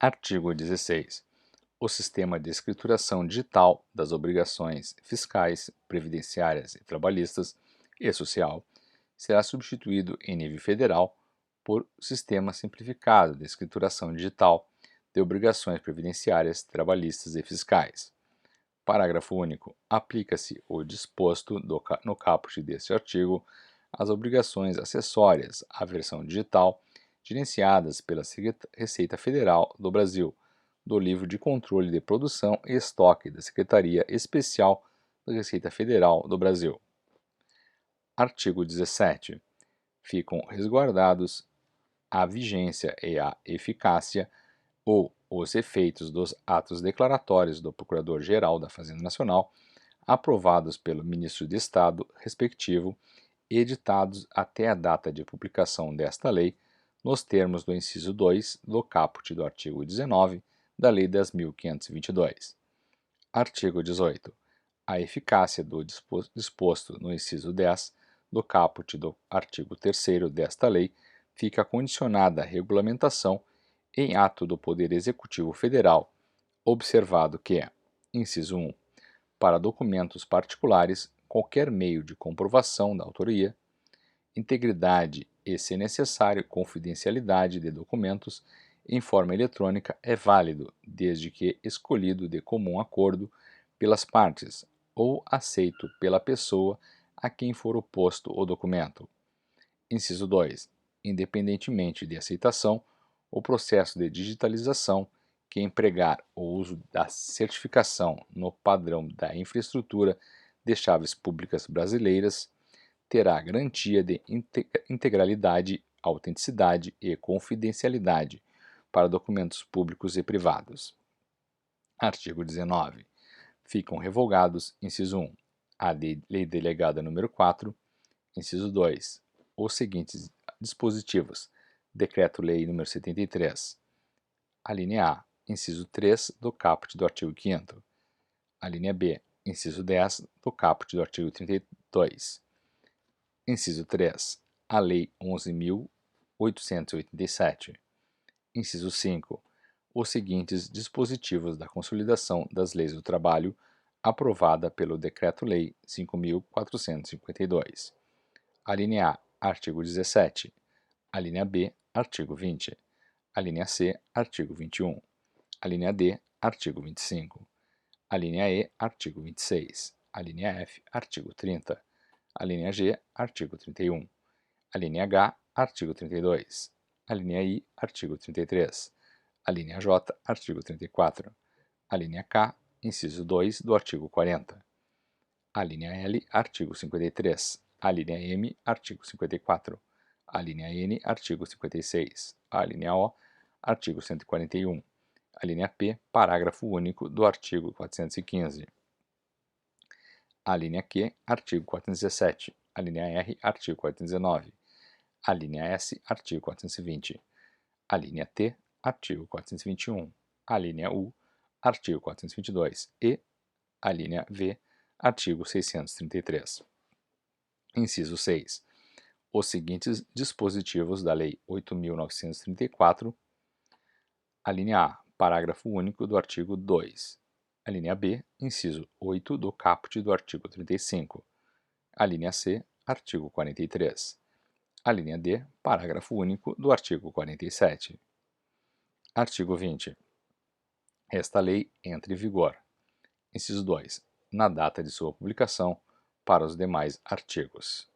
Artigo 16. O sistema de escrituração digital das obrigações fiscais, previdenciárias e trabalhistas e social será substituído em nível federal por Sistema Simplificado de Escrituração Digital de Obrigações Previdenciárias, Trabalhistas e Fiscais. Parágrafo único. Aplica-se o disposto no caput deste artigo às obrigações acessórias à versão digital gerenciadas pela Receita Federal do Brasil, do Livro de Controle de Produção e Estoque da Secretaria Especial da Receita Federal do Brasil. Artigo 17. Ficam resguardados a vigência e a eficácia ou os efeitos dos atos declaratórios do Procurador-Geral da Fazenda Nacional, aprovados pelo Ministro de Estado respectivo, editados até a data de publicação desta lei, nos termos do inciso 2 do caput do artigo 19 da Lei 10.522. Artigo 18. A eficácia do disposto no inciso 10 do caput do artigo 3º desta lei fica condicionada à regulamentação em ato do Poder Executivo Federal, observado que, inciso 1, para documentos particulares, qualquer meio de comprovação da autoria, integridade e, se necessário, confidencialidade de documentos em forma eletrônica é válido, desde que escolhido de comum acordo pelas partes ou aceito pela pessoa a quem for oposto o documento. Inciso 2. Independentemente de aceitação, o processo de digitalização que empregar o uso da certificação no padrão da infraestrutura de chaves públicas brasileiras terá garantia de integralidade, autenticidade e confidencialidade para documentos públicos e privados. Artigo 19. Ficam revogados, inciso 1, a Lei Delegada nº 4, inciso 2, os seguintes dispositivos: Decreto-Lei nº 73, a linha A, inciso 3 do caput do artigo 5º, a linha B, inciso 10 do caput do artigo 32, inciso 3, a Lei 11.887, inciso 5, os seguintes dispositivos da Consolidação das Leis do Trabalho aprovada pelo Decreto-Lei 5.452. A linha A, artigo 17, a linha B, artigo 20, a linha C, artigo 21, a linha D, artigo 25, a linha E, artigo 26, a linha F, artigo 30, a linha G, artigo 31, a linha H, artigo 32, a linha I, artigo 33, a linha J, artigo 34, a linha K, inciso 2 do artigo 40, a linha L, artigo 53, a linha M, artigo 54, a linha N, artigo 56, a linha O, artigo 141, a linha P, parágrafo único do artigo 415, a linha Q, artigo 417, a linha R, artigo 419, a linha S, artigo 420, a linha T, artigo 421, a linha U, artigo 422 e a linha V, artigo 633. Inciso 6. Os seguintes dispositivos da Lei 8.934, a linha A, parágrafo único do artigo 2, a linha B, inciso 8 do caput do artigo 35, a linha C, artigo 43, a linha D, parágrafo único do artigo 47. Artigo 20. Esta lei entra em vigor. Inciso 2. Na data de sua publicação, para os demais artigos.